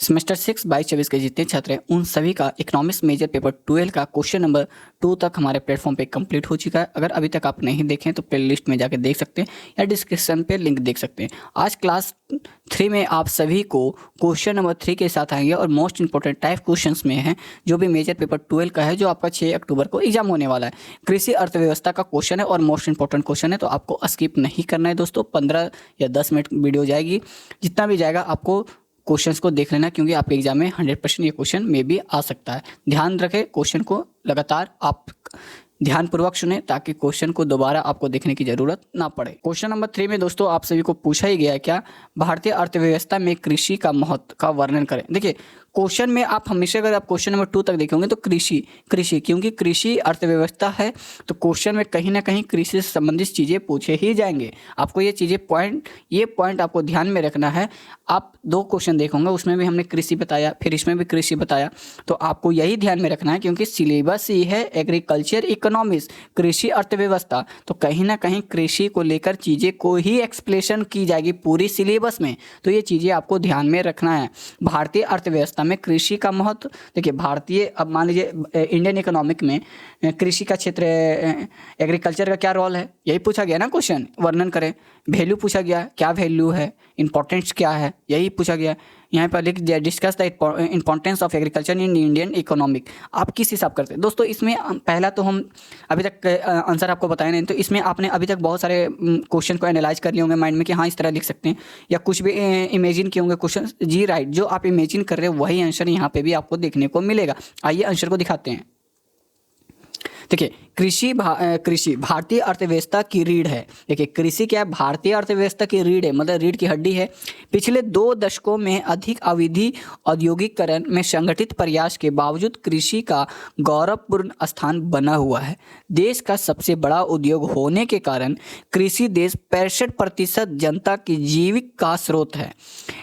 Semester 6 22-24 के जितने छात्र हैं उन सभी का इकोनॉमिक्स मेजर पेपर 12 का क्वेश्चन नंबर 2 तक हमारे प्लेटफॉर्म पे कंप्लीट हो चुका है। अगर अभी तक आप नहीं देखें तो प्ले लिस्ट में जाके देख सकते हैं या डिस्क्रिप्शन पे लिंक देख सकते हैं। आज क्लास 3 में आप सभी को क्वेश्चन नंबर 3 के साथ आएंगे और मोस्ट इंपॉर्टेंट टाइप क्वेश्चन में है जो भी मेजर पेपर 12 का है, जो आपका 6 अक्टूबर को एग्जाम होने वाला है। कृषि अर्थव्यवस्था का क्वेश्चन है और मोस्ट इंपॉर्टेंट क्वेश्चन है, तो आपको स्किप नहीं करना है दोस्तों। 15 या 10 मिनट वीडियो जाएगी, जितना भी जाएगा आपको क्वेश्चंस को देख लेना, क्योंकि आपके एग्जाम में 100% ये क्वेश्चन में भी आ सकता है। ध्यान रखें, क्वेश्चन को लगातार आप ध्यानपूर्वक सुने ताकि क्वेश्चन को दोबारा आपको देखने की जरूरत ना पड़े। क्वेश्चन नंबर 3 में दोस्तों आप सभी को पूछा ही गया है, क्या भारतीय अर्थव्यवस्था में कृषि का महत्व का वर्णन करें। देखिए क्वेश्चन में आप हमेशा अगर आप क्वेश्चन नंबर 2 तक देखेंगे तो कृषि क्योंकि कृषि अर्थव्यवस्था है तो क्वेश्चन में कहीं ना कहीं कृषि से संबंधित चीज़ें पूछे ही जाएंगे। आपको ये चीज़ें ये पॉइंट आपको ध्यान में रखना है। आप 2 क्वेश्चन देखोगे, उसमें भी हमने कृषि बताया, फिर इसमें भी कृषि बताया, तो आपको यही ध्यान में रखना है क्योंकि सिलेबस ही है एग्रीकल्चर इकोनॉमिक्स, कृषि अर्थव्यवस्था, तो कहीं ना कहीं कृषि को लेकर चीज़ें को ही एक्सप्लेनेशन की जाएगी पूरी सिलेबस में। तो ये चीज़ें आपको ध्यान में रखना है। भारतीय अर्थव्यवस्था में कृषि का महत्व, देखिए भारतीय, अब मान लीजिए इंडियन इकोनॉमिक में कृषि का क्षेत्र, एग्रीकल्चर का क्या रोल है, यही पूछा गया ना क्वेश्चन। वर्णन करें, वैल्यू पूछा गया, क्या वैल्यू है, इंपॉर्टेंस क्या है, यही पूछा गया। यहाँ पर लिख दिया discuss the importance of agriculture in Indian economic. आप किस हिसाब करते हैं दोस्तों। इसमें पहला तो हम अभी तक आंसर आपको बताए नहीं, तो इसमें आपने अभी तक बहुत सारे क्वेश्चन को एनालाइज कर लिए होंगे माइंड में कि हाँ इस तरह लिख सकते हैं, या कुछ भी इमेजिन किए होंगे क्वेश्चन। जी राइट, जो आप इमेजिन कर रहे हो वही आंसर यहाँ पे भी आपको देखने को मिलेगा। आइए आंसर को दिखाते हैं। देखिए कृषि भारतीय अर्थव्यवस्था की रीढ़ है। देखिए कृषि क्या है, भारतीय अर्थव्यवस्था की रीढ़ है, मतलब रीढ़ की हड्डी है। पिछले 2 दशकों में अधिक अवधि औद्योगिकरण में संगठित प्रयास के बावजूद कृषि का गौरवपूर्ण स्थान बना हुआ है। देश का सबसे बड़ा उद्योग होने के कारण कृषि देश 65% जनता की जीविका स्रोत है।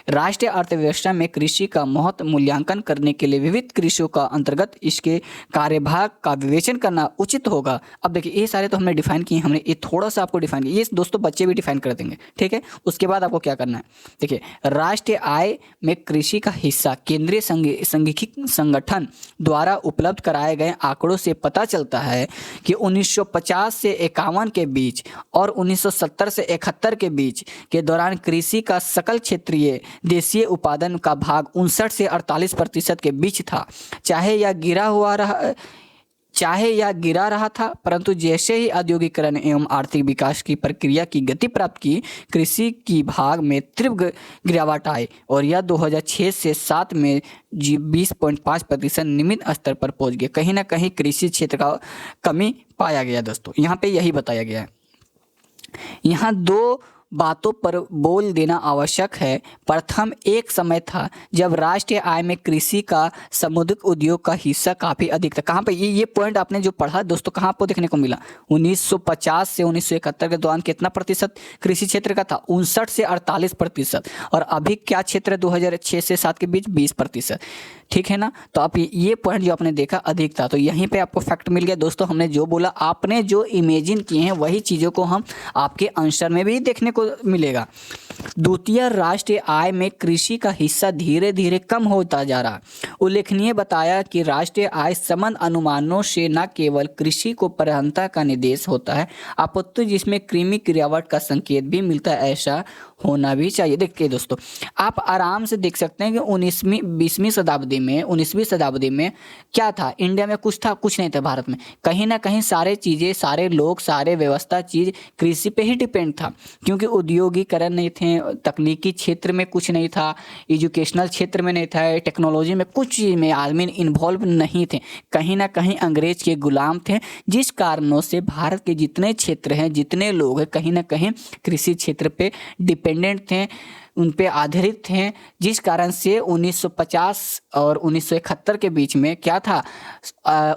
राष्ट्रीय अर्थव्यवस्था में कृषि का महत्व मूल्यांकन करने के लिए विविध कृषियों का अंतर्गत इसके कार्यभाग का विवेचन करना उचित होगा। अब देखिए ये सारे तो हमने डिफाइन किए, हमने ये थोड़ा सा आपको डिफाइन किया, ये दोस्तों बच्चे भी डिफाइन कर देंगे, ठीक है। उसके बाद आपको क्या करना है, देखिए राष्ट्रीय आय में कृषि का हिस्सा केंद्रीय सांख्यिकी संगठन द्वारा उपलब्ध कराए गए आंकड़ों से पता चलता है कि 1950 से 51 के बीच और 1970 से 71 के बीच के दौरान कृषि का सकल क्षेत्रीय देशीय उत्पादन का भाग 59 से 48% के बीच था। चाहे यह गिरा रहा था, परंतु जैसे ही औद्योगिकरण एवं आर्थिक विकास की प्रक्रिया की गति प्राप्त की, कृषि की भाग में तीव्र गिरावट आई और यह 2006 से 7 में 20.5% निम्न स्तर पर पहुंच गया। कहीं ना कहीं कृषि क्षेत्र का कमी पाया गया दोस्तों, यहाँ पे यही बताया गया है। यहाँ 2 बातों पर बोल देना आवश्यक है। प्रथम, एक समय था जब राष्ट्रीय आय में कृषि का सामुदायिक उद्योग का हिस्सा काफ़ी अधिक था। कहाँ पे ये पॉइंट आपने जो पढ़ा दोस्तों, कहाँ आपको देखने को मिला, 1950 से 1971 के दौरान कितना प्रतिशत कृषि क्षेत्र का था, 59 से 48%। और अभी क्या क्षेत्र है 2006 से 7 के बीच 20%, ठीक है ना। तो आप ये पॉइंट जो आपने देखा अधिक था, तो यहीं पे आपको फैक्ट मिल गया दोस्तों। हमने जो बोला, आपने जो इमेजिन किए हैं वही चीज़ों को हम आपके आंसर में भी देखने को मिलेगा। द्वितीय, राष्ट्रीय आय में कृषि का हिस्सा धीरे धीरे कम होता जा रहा। उल्लेखनीय बताया कि राष्ट्रीय आय संबंध अनुमानों से न केवल कृषि को प्रधानता का निर्देश होता है, अपितु जिसमें कृमि गिरावट का संकेत भी मिलता है, ऐसा होना भी चाहिए। देखिए दोस्तों, आप आराम से देख सकते हैं कि 19वीं शताब्दी में क्या था, इंडिया में कुछ था, कुछ नहीं था। भारत में कहीं ना कहीं सारे चीज़ें, सारे लोग, सारे व्यवस्था चीज़ कृषि पे ही डिपेंड था, क्योंकि उद्योगीकरण नहीं थे, तकनीकी क्षेत्र में कुछ नहीं था, एजुकेशनल क्षेत्र में नहीं था, टेक्नोलॉजी में कुछ चीज़ में आदमी इन्वॉल्व नहीं थे। कहीं ना कहीं अंग्रेज के गुलाम थे, जिस कारणों से भारत के जितने क्षेत्र हैं, जितने लोग हैं, कहीं ना कहीं कृषि क्षेत्र पे डिपेंडेंट थे, उन पे आधारित थे, जिस कारण से 1950 और 1971 के बीच में क्या था,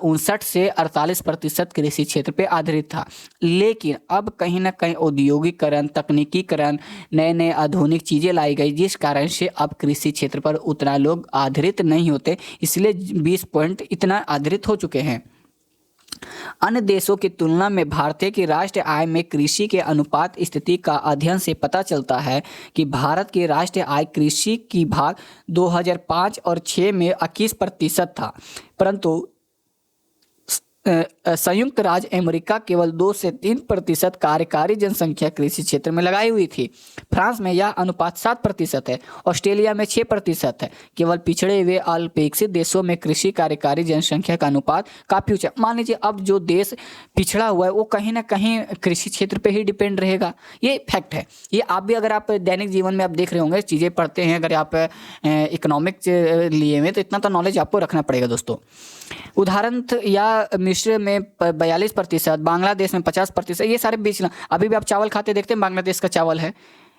59 से 48% कृषि क्षेत्र पे आधारित था। लेकिन अब कहीं ना कहीं औद्योगिकरण, तकनीकीकरण, नए नए आधुनिक चीज़ें लाई गई, जिस कारण से अब कृषि क्षेत्र पर उतना लोग आधारित नहीं होते, इसलिए 20 पॉइंट इतना आधारित हो चुके हैं। अन्य देशों की तुलना में भारतीय की राष्ट्रीय आय में कृषि के अनुपात स्थिति का अध्ययन से पता चलता है कि भारत की राष्ट्रीय आय कृषि की भाग 2005 और 6 में 21% था, परंतु संयुक्त राज्य अमेरिका केवल 2 से 3% कार्यकारी जनसंख्या कृषि क्षेत्र में लगाई हुई थी। फ्रांस में यह अनुपात 7% है, ऑस्ट्रेलिया में 6% है। केवल पिछड़े हुए अल्पविकसित देशों में कृषि कार्यकारी जनसंख्या का अनुपात काफ़ी ऊंचा। मान लीजिए अब जो देश पिछड़ा हुआ है वो कहीं ना कहीं कृषि क्षेत्र पर ही डिपेंड रहेगा, ये फैक्ट है। ये आप भी अगर आप दैनिक जीवन में आप देख रहे होंगे, चीज़ें पढ़ते हैं, अगर आप इकोनॉमिक्स लिए हुए तो इतना तो नॉलेज आपको रखना पड़ेगा दोस्तों। उदाहरण या मिस्र में 42%, बांग्लादेश में 50%, ये सारे बेचना। अभी भी आप चावल खाते देखते हैं, बांग्लादेश का चावल है,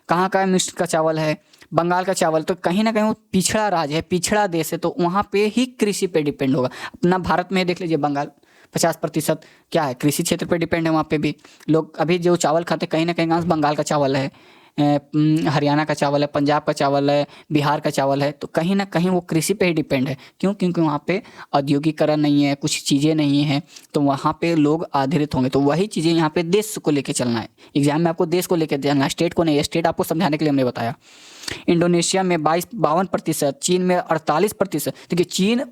कहाँ का है, मिस्र का चावल है, बंगाल का चावल, तो कहीं ना कहीं वो पिछड़ा राज्य है, पिछड़ा देश है, तो वहाँ पे ही कृषि पे डिपेंड होगा। अपना भारत में देख लीजिए, बंगाल 50% क्या है, कृषि क्षेत्र पे डिपेंड है। वहाँ पे भी लोग अभी जो चावल खाते कहीं ना कहीं बंगाल का चावल है, हरियाणा का चावल है, पंजाब का चावल है, बिहार का चावल है, तो कहीं ना कहीं वो कृषि पे ही डिपेंड है। क्यों? क्योंकि वहाँ पे औद्योगिकरण नहीं है, कुछ चीज़ें नहीं हैं, तो वहाँ पे लोग आधारित होंगे। तो वही चीज़ें यहाँ पे देश को लेके चलना है। एग्जाम में आपको देश को लेकर चलना है, स्टेट को नहीं है। स्टेट आपको समझाने के लिए हमने बताया। इंडोनेशिया में 52%, चीन में 48%। देखिए चीन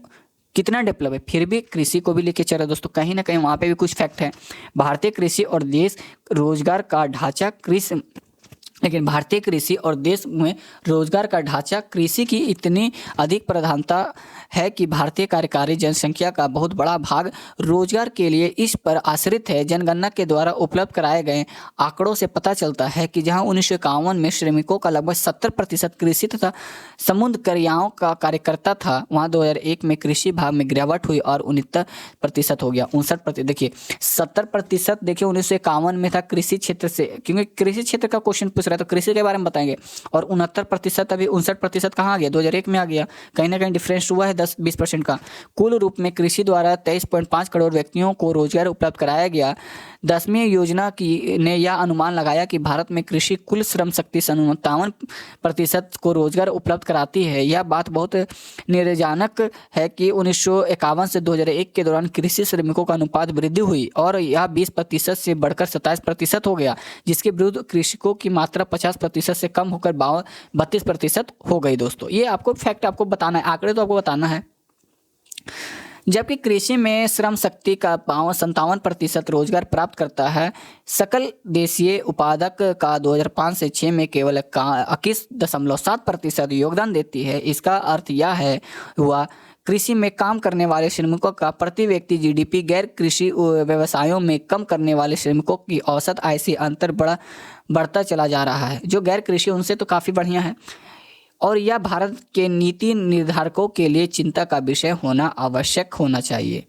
कितना डेवलप है, फिर भी कृषि को भी लेके चल रहा है दोस्तों। कहीं ना कहीं वहाँ पे भी कुछ फैक्ट है। भारतीय कृषि और देश रोजगार का ढांचा कृषि लेकिन भारतीय कृषि और देश में रोजगार का ढांचा कृषि की इतनी अधिक प्रधानता है कि भारतीय कार्यकारी जनसंख्या का बहुत बड़ा भाग रोजगार के लिए इस पर आश्रित है। जनगणना के द्वारा उपलब्ध कराए गए आंकड़ों से पता चलता है कि जहां 1951 में श्रमिकों का लगभग 70% कृषि तथा समुद्र क्रियाओं का कार्य करता था, वहां 2001 में कृषि भाग में गिरावट हुई और 69% हो गया, 59%। देखिए 70%, देखिए 1951 में था कृषि क्षेत्र से, क्योंकि कृषि क्षेत्र का क्वेश्चन पूछ रहा है तो कृषि के बारे में बताएंगे। और 69%, अभी 59% कहाँ आ गया, 2001 में आ गया। कहीं ना कहीं डिफरेंस हुआ है 10-20% का। कुल रूप में कृषि द्वारा 23.5 करोड़ व्यक्तियों को रोजगार उपलब्ध कराया गया। 10वीं योजना की ने यह अनुमान लगाया कि भारत में कृषि कुल श्रम शक्ति से 57% को रोजगार उपलब्ध कराती है। यह बात बहुत निराशाजनक है कि 1951 से 2001 के दौरान कृषि श्रमिकों का अनुपात वृद्धि हुई और यह 20% से बढ़कर 27% हो गया, जिसके विरुद्ध कृषकों की मात्रा 50% से कम होकर 32% हो गई दोस्तों। ये आपको फैक्ट आपको बताना है, आंकड़े तो आपको बताना है। जबकि कृषि में श्रम शक्ति का 57% रोजगार प्राप्त करता है, सकल देशीय उत्पादक का 2005 से 6 में केवल 21.7% योगदान देती है। इसका अर्थ यह है हुआ कृषि में काम करने वाले श्रमिकों का प्रति व्यक्ति जीडीपी गैर कृषि व्यवसायों में कम करने वाले श्रमिकों की औसत आय से अंतर बढ़ता चला जा रहा है। जो गैर कृषि उनसे तो काफ़ी बढ़िया है, और यह भारत के नीति निर्धारकों के लिए चिंता का विषय होना आवश्यक होना चाहिए।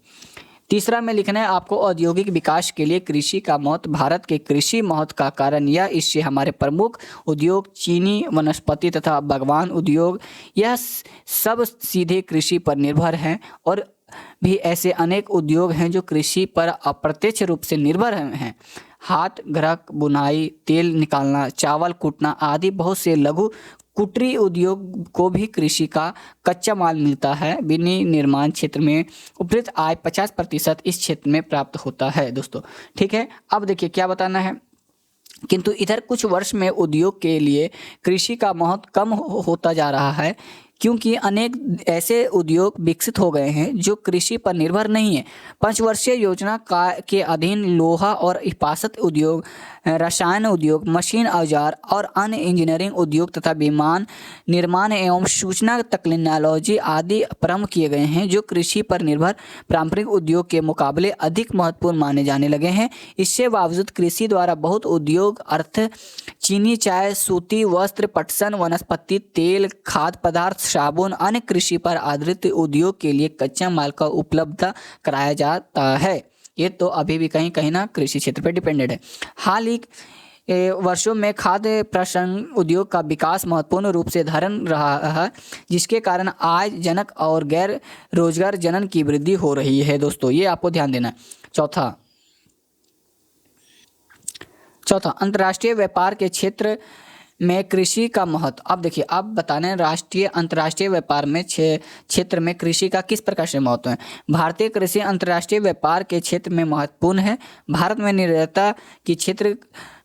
तीसरा में लिखना है आपको, औद्योगिक विकास के लिए कृषि का महत्व। भारत के कृषि महत्व का कारण यह इससे हमारे प्रमुख उद्योग चीनी, वनस्पति तथा बागवान उद्योग, यह सब सीधे कृषि पर निर्भर हैं। और भी ऐसे अनेक उद्योग हैं जो कृषि पर अप्रत्यक्ष रूप से निर्भर हैं। हाथ ग्राहक, बुनाई, तेल निकालना, चावल कूटना आदि बहुत से लघु कुटीर उद्योग को भी कृषि का कच्चा माल मिलता है। विनिर्माण क्षेत्र में उपलब्ध आय 50% इस क्षेत्र में प्राप्त होता है दोस्तों। ठीक है, अब देखिए क्या बताना है। किंतु इधर कुछ वर्ष में उद्योग के लिए कृषि का महत्व कम होता जा रहा है, क्योंकि अनेक ऐसे उद्योग विकसित हो गए हैं जो कृषि पर निर्भर नहीं है। 5 वर्षीय योजना के अधीन लोहा और इस्पात उद्योग, रसायन उद्योग, मशीन औजार और अन्य इंजीनियरिंग उद्योग तथा विमान निर्माण एवं सूचना टेक्नोलॉजी आदि प्रारंभ किए गए हैं, जो कृषि पर निर्भर पारंपरिक उद्योग के मुकाबले अधिक महत्वपूर्ण माने जाने लगे हैं। इससे बावजूद कृषि द्वारा बहुत उद्योग अर्थ चीनी, चाय, सूती वस्त्र, पटसन, वनस्पति तेल, खाद्य पदार्थ, साबुन, अन्य कृषि पर आधारित उद्योग के लिए कच्चा माल का उपलब्ध कराया जाता है। ये तो अभी भी कहीं ना कृषि क्षेत्र पर डिपेंडेंट है। हाल ही वर्षों में खाद्य प्रसंस्करण उद्योग का विकास महत्वपूर्ण रूप से धारण रहा है, जिसके कारण आय जनक और गैर रोजगार जनन की वृद्धि हो रही है दोस्तों। ये आपको ध्यान देना है। चौथा, अंतर्राष्ट्रीय व्यापार के क्षेत्र में कृषि का महत्व। अब देखिए, अब बताने राष्ट्रीय अंतर्राष्ट्रीय व्यापार में क्षेत्र में कृषि का किस प्रकार से महत्व है। भारतीय कृषि अंतर्राष्ट्रीय व्यापार के क्षेत्र में महत्वपूर्ण है। भारत में निर्यात की क्षेत्र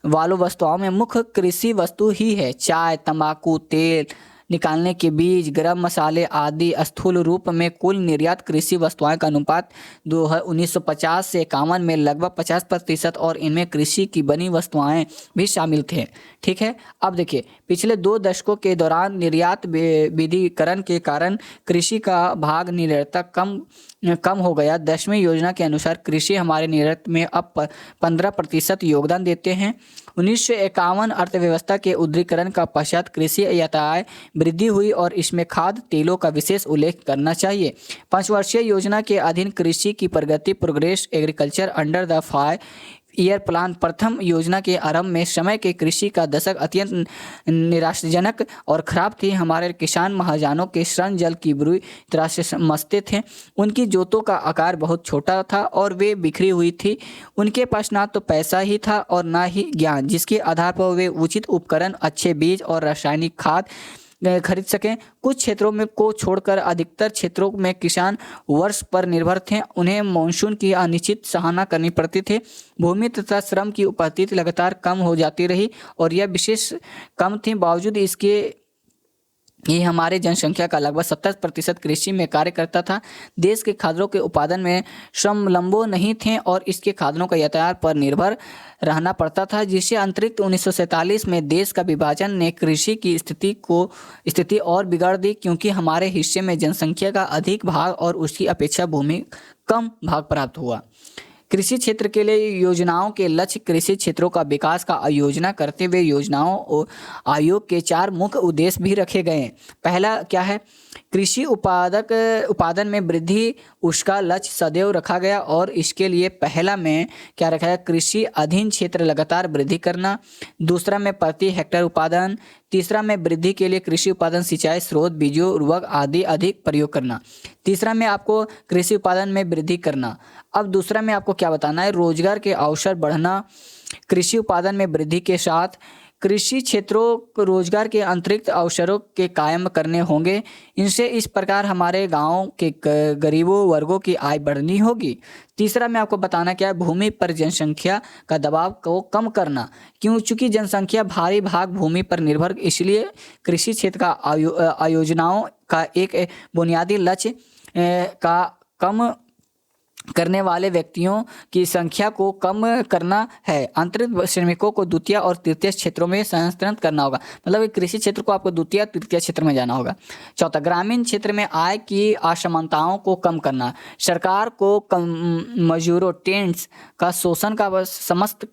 वालों वस्तुओं में मुख्य कृषि वस्तु ही है। चाय, तंबाकू, तेल निकालने के बीज, गरम मसाले आदि। स्थूल रूप में कुल निर्यात कृषि वस्तुओं का अनुपात 1950 से 51 में लगभग 50% और इनमें कृषि की बनी वस्तुएं भी शामिल थे। ठीक है, अब देखिए, पिछले 2 दशकों के दौरान निर्यात विविधीकरण के कारण कृषि का भाग निर्यात कम हो गया। 10वीं योजना के अनुसार कृषि हमारे निर्यात में अब 15% योगदान देते हैं। 1951 अर्थव्यवस्था के उदारीकरण का पश्चात कृषि यातायात वृद्धि हुई और इसमें खाद्य तेलों का विशेष उल्लेख करना चाहिए। 5 वर्षीय योजना के अधीन कृषि की प्रगति progress agriculture under the 5 year plan प्रथम योजना के आरंभ में समय के कृषि का दशक अत्यंत निराशाजनक और खराब थी। हमारे किसान महाजनों के श्रम जल की बुरी तरह से समझते थे। उनकी जोतों का आकार बहुत छोटा था और वे बिखरी हुई थी। उनके पास ना तो पैसा ही था और ना ही ज्ञान जिसके आधार पर वे उचित उपकरण, अच्छे बीज और रासायनिक खाद खरीद सकें। कुछ क्षेत्रों में को छोड़कर अधिकतर क्षेत्रों में किसान वर्ष पर निर्भर थे। उन्हें मानसून की अनिश्चित सामना करनी पड़ती थी। भूमि तथा श्रम की उपस्थिति लगातार कम हो जाती रही और यह विशेष कम थी। बावजूद इसके ये हमारे जनसंख्या का लगभग 70% कृषि में कार्य करता था। देश के खाद्यों के उत्पादन में स्वावलंबी नहीं थे और इसके खाद्यों का यातायात पर निर्भर रहना पड़ता था, जिससे अतिरिक्त 1947 में देश का विभाजन ने कृषि की स्थिति और बिगाड़ दी, क्योंकि हमारे हिस्से में जनसंख्या का अधिक भाग और उसकी अपेक्षा भूमि कम भाग प्राप्त हुआ। कृषि क्षेत्र के लिए योजनाओं के लक्ष्य। कृषि क्षेत्रों का विकास का आयोजना करते हुए योजनाओं आयोग के 4 मुख्य उद्देश्य भी रखे गए हैं। पहला क्या है, कृषि उत्पादन में वृद्धि, उसका लक्ष्य सदैव रखा गया और इसके लिए पहला में क्या रखा है, कृषि अधीन क्षेत्र लगातार वृद्धि करना। दूसरा में प्रति हेक्टेयर उत्पादन। तीसरा में वृद्धि के लिए कृषि उत्पादन, सिंचाई स्रोत, बीजों, उर्वरक आदि अधिक प्रयोग करना। तीसरा में आपको कृषि उत्पादन में वृद्धि करना। अब दूसरा में आपको क्या बताना है, रोजगार के अवसर बढ़ना। कृषि उत्पादन में वृद्धि के साथ कृषि क्षेत्रों को रोजगार के अतिरिक्त अवसरों के कायम करने होंगे। इनसे इस प्रकार हमारे गांव के गरीबों वर्गों की आय बढ़नी होगी। तीसरा में आपको बताना क्या है, भूमि पर जनसंख्या का दबाव को कम करना। चूँकि जनसंख्या भारी भाग भूमि पर निर्भर, इसलिए कृषि क्षेत्र का आयोजनाओं का एक बुनियादी लक्ष्य का कम करने वाले व्यक्तियों की संख्या को कम करना है। अंतरित श्रमिकों को द्वितीय और तृतीय क्षेत्रों में स्थानांतरित करना होगा। मतलब कृषि क्षेत्र को आपको द्वितीय तृतीय क्षेत्र में जाना होगा। चौथा, ग्रामीण क्षेत्र में आय की असमानताओं को कम करना। सरकार को मजदूरों टेंट्स का शोषण का समाप्त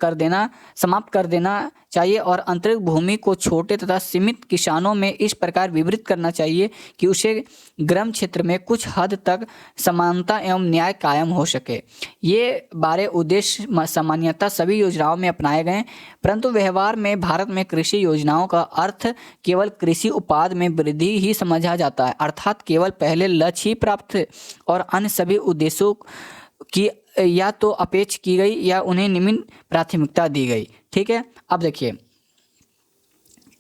कर देना चाहिए और अंतरिक्त भूमि को छोटे तथा सीमित किसानों में इस प्रकार वितरित करना चाहिए कि उसे ग्राम क्षेत्र में कुछ हद तक समानता एवं न्याय कायम हो सके। ये 12 उद्देश्य सामान्यतः सभी योजनाओं में अपनाए गए, परंतु व्यवहार में भारत में कृषि योजनाओं का अर्थ केवल कृषि उत्पाद में वृद्धि ही समझा जाता है, अर्थात केवल पहले लक्ष्य ही प्राप्त और अन्य सभी उद्देश्यों की या तो अपेक्षा की गई या उन्हें निम्न प्राथमिकता दी गई। ठीक है, अब देखिए,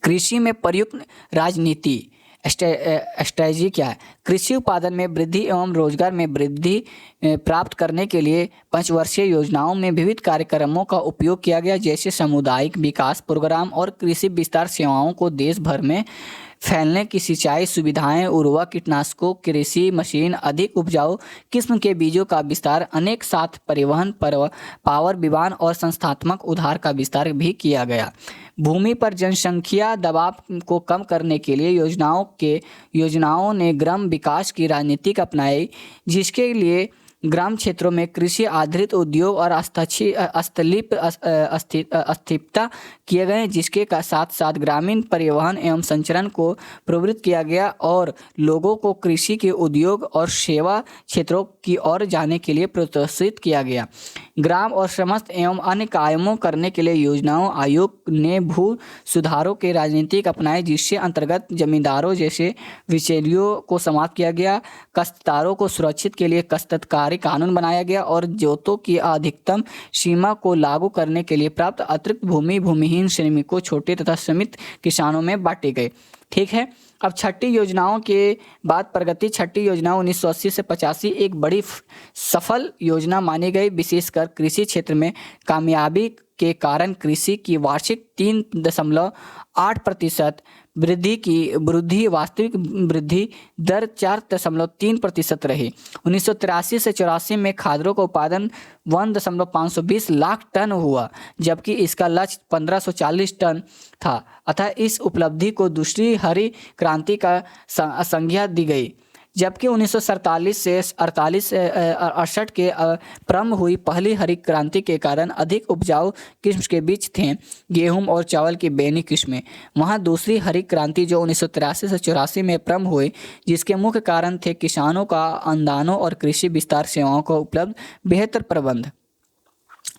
कृषि में प्रयुक्त राजनीति स्ट्रेटजी क्या है। कृषि उत्पादन में वृद्धि एवं रोजगार में वृद्धि प्राप्त करने के लिए 5 वर्षीय योजनाओं में विविध कार्यक्रमों का उपयोग किया गया, जैसे सामुदायिक विकास प्रोग्राम और कृषि विस्तार सेवाओं को देश भर में फैलने की सिंचाई सुविधाएं, उर्वरक, कीटनाशकों, कृषि मशीन, अधिक उपजाऊ किस्म के बीजों का विस्तार, अनेक साथ परिवहन, पावर विमान और संस्थात्मक उधार का विस्तार भी किया गया। भूमि पर जनसंख्या दबाव को कम करने के लिए योजनाओं ने ग्राम विकास की राजनीति अपनाई, जिसके लिए ग्राम क्षेत्रों में कृषि आधारित उद्योग और अस्थिरता किए गए, जिसके साथ साथ ग्रामीण परिवहन एवं संचरण को प्रवृत्त किया गया और लोगों को कृषि के उद्योग और सेवा क्षेत्रों की ओर जाने के लिए प्रोत्साहित किया गया। ग्राम और समस्त एवं अन्य कायमों करने के लिए योजनाओं आयोग ने भू सुधारों के राजनीतिक अपनाए, जिससे अंतर्गत जमींदारों जैसे बिचौलियों को समाप्त किया गया। काश्तकारों को सुरक्षित के लिए काश्तकार सरकारी कानून बनाया गया और जोतों की अधिकतम सीमा को लागू करने के लिए प्राप्त अतिरिक्त भूमि भूमिहीन श्रमिकों छोटे तथा श्रमित किसानों में बांटे गए। ठीक है। अब छठी योजनाओं के बाद प्रगति छठी योजना 1980 से 85 एक बड़ी सफल योजना मानी गई। विशेषकर कृषि क्षेत्र में कामयाबी के कारण कृषि की वार्षिक 3.8% वृद्धि वास्तविक वृद्धि दर 4.3% रही। 1983 से 84 में खादरों का उत्पादन 1.520 लाख टन हुआ, जबकि इसका लक्ष्य 1540 टन था। अतः इस उपलब्धि को दूसरी हरी क्रांति का संज्ञा दी गई। जबकि 1947 से 68 के प्रारंभ हुई पहली हरी क्रांति के कारण अधिक उपजाऊ किस्म के बीज थे गेहूं और चावल की बेनी किस्में। वहाँ दूसरी हरी क्रांति जो 1983 से 84 में प्रारंभ हुई, जिसके मुख्य कारण थे किसानों का अनुदानों और कृषि विस्तार सेवाओं को उपलब्ध बेहतर प्रबंध।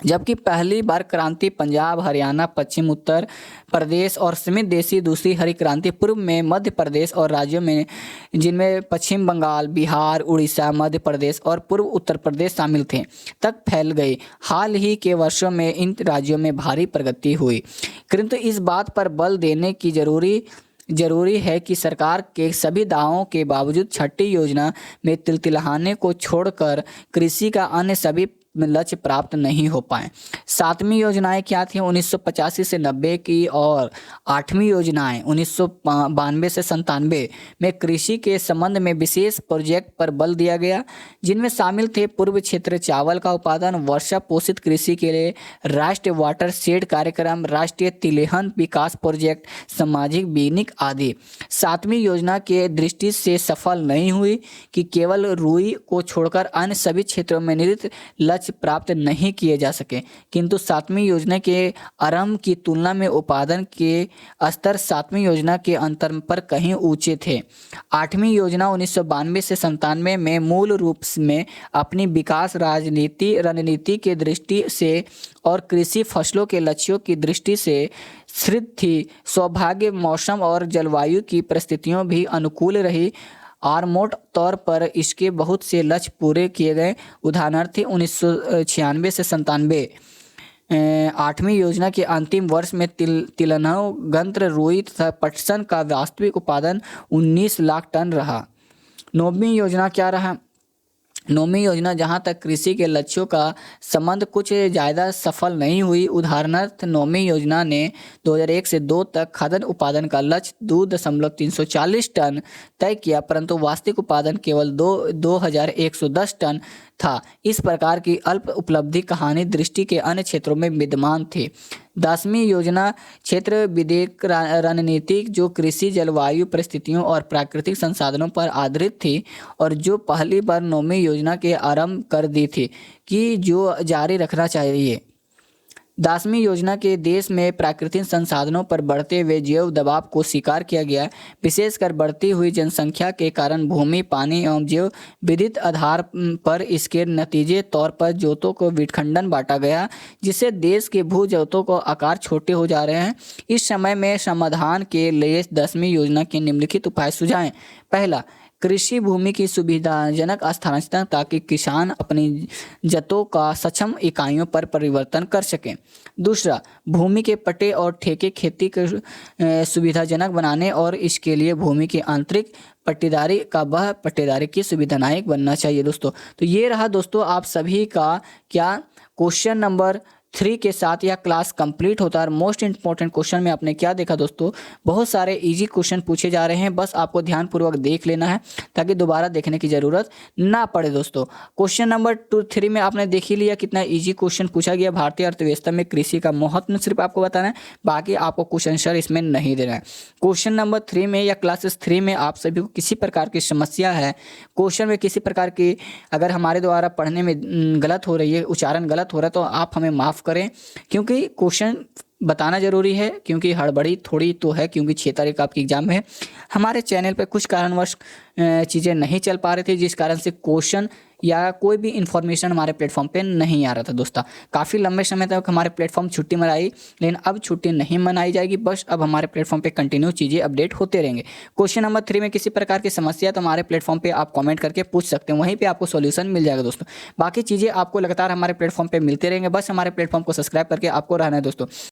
जबकि पहली बार क्रांति पंजाब, हरियाणा, पश्चिम उत्तर प्रदेश और समेत देशी दूसरी हरी क्रांति पूर्व में मध्य प्रदेश और राज्यों में, जिनमें पश्चिम बंगाल, बिहार, उड़ीसा, मध्य प्रदेश और पूर्व उत्तर प्रदेश शामिल थे, तक फैल गई। हाल ही के वर्षों में इन राज्यों में भारी प्रगति हुई, किंतु इस बात पर बल देने की जरूरी है कि सरकार के सभी दावों के बावजूद छठी योजना में तिलतिलाने को छोड़कर कृषि का अन्य सभी लक्ष्य प्राप्त नहीं हो पाए। 7वीं योजनाएं क्या थी 1985 से 90 की, और 8वीं योजनाएं 1992 से 97 में कृषि के संबंध में विशेष प्रोजेक्ट पर बल दिया गया, जिनमें शामिल थे पूर्व क्षेत्र चावल का उत्पादन, वर्षा पोषित कृषि के लिए राष्ट्रीय वाटर शेड कार्यक्रम, राष्ट्रीय तिलहन विकास प्रोजेक्ट, सामाजिक बीनिक आदि। 7वीं योजना के दृष्टि से सफल नहीं हुई कि केवल रुई को छोड़कर अन्य सभी क्षेत्रों में निर्धारित लक्ष्य प्राप्त नहीं किए जा सके, किंतु 7वीं योजना के आरंभ की तुलना में उत्पादन के स्तर 7वीं योजना के अंतर पर कहीं ऊंचे थे। 8वीं योजना 1992 से 97 में मूल रूप में अपनी विकास रणनीति के दृष्टि से और कृषि फसलों के लक्ष्यों की दृष्टि से स्थिर थी। सौभाग्य मौसम और जलवायु की परिस्थितियों भी अनुकूल रही और मोट तौर पर इसके बहुत से लक्ष्य पूरे किए गए। उदाहरणार्थ 1996 से 97 8वीं योजना के अंतिम वर्ष में तिलहनों, गन्ना, रुई तथा पटसन का वास्तविक उत्पादन 19 लाख टन रहा। 9वीं योजना क्या रहा? 9वीं योजना जहां तक कृषि के लक्ष्यों का संबंध कुछ ज़्यादा सफल नहीं हुई। उदाहरणार्थ 9वीं योजना ने 2001 से 2 तक खाद्यान्न उत्पादन का लक्ष्य 2.340 टन तय किया, परंतु वास्तविक उत्पादन केवल 2110 टन था। इस प्रकार की अल्प उपलब्धि कहानी दृष्टि के अन्य क्षेत्रों में विद्यमान थी। 10वीं योजना क्षेत्र विवेक रणनीति जो कृषि, जलवायु परिस्थितियों और प्राकृतिक संसाधनों पर आधारित थी और जो पहली बार 9वीं योजना के आरंभ कर दी थी कि जो जारी रखना चाहिए। 10वीं योजना के देश में प्राकृतिक संसाधनों पर बढ़ते हुए जैव दबाव को स्वीकार किया गया। विशेषकर बढ़ती हुई जनसंख्या के कारण भूमि, पानी एवं जैव विद्युत आधार पर इसके नतीजे तौर पर जोतों को विखंडन बांटा गया, जिससे देश के भू जोतों को आकार छोटे हो जा रहे हैं। इस समय में समाधान के लिए 10वीं योजना के निम्नलिखित उपाय सुझाएं। पहला, कृषि भूमि की सुविधाजनक स्थानांतरण ताकि किसान अपनी जतों का सक्षम इकाइयों पर परिवर्तन कर सकें। दूसरा, भूमि के पट्टे और ठेके खेती को सुविधाजनक बनाने और इसके लिए भूमि की आंतरिक पट्टेदारी की सुविधाजनक बनना चाहिए। दोस्तों, तो ये रहा दोस्तों आप सभी का क्या क्वेश्चन नंबर 3 के साथ यह क्लास कंप्लीट होता है। मोस्ट इंपॉर्टेंट क्वेश्चन में आपने क्या देखा दोस्तों, बहुत सारे इजी क्वेश्चन पूछे जा रहे हैं, बस आपको ध्यानपूर्वक देख लेना है ताकि दोबारा देखने की ज़रूरत ना पड़े। दोस्तों, क्वेश्चन नंबर 3 में आपने देख ही लिया कितना इजी क्वेश्चन पूछा गया। भारतीय अर्थव्यवस्था में कृषि का महत्व सिर्फ आपको बताना है, बाकी आपको क्वेश्चन आंसर इसमें नहीं देना है। क्वेश्चन नंबर 3 में या क्लासेस 3 में आप सभी को किसी प्रकार की समस्या है, क्वेश्चन में किसी प्रकार की अगर हमारे द्वारा पढ़ने में गलत हो रही है, उच्चारण गलत हो रहा है, तो आप हमें माफ़ करें, क्योंकि क्वेश्चन बताना जरूरी है, क्योंकि हड़बड़ी थोड़ी तो है, क्योंकि 6 तारीख का आपकी एग्जाम है। हमारे चैनल पे कुछ कारणवश चीज़ें नहीं चल पा रही थी, जिस कारण से क्वेश्चन या कोई भी इन्फॉर्मेशन हमारे प्लेटफॉर्म पे नहीं आ रहा था दोस्तों। काफ़ी लंबे समय तक हमारे प्लेटफॉर्म छुट्टी मनाई, लेकिन अब छुट्टी नहीं मनाई जाएगी, बस अब हमारे प्लेटफॉर्म पे कंटिन्यू चीज़ें अपडेट होते रहेंगे। क्वेश्चन नंबर 3 में किसी प्रकार की समस्या तो हमारे प्लेटफॉर्म पे आप कमेंट करके पूछ सकते हैं, वहीं पे आपको सॉल्यूशन मिल जाएगा दोस्तों। बाकी चीज़ें आपको लगातार हमारे प्लेटफॉर्म पे मिलते रहेंगे, बस हमारे प्लेटफॉर्म को सब्सक्राइब करके आपको रहना है दोस्तों।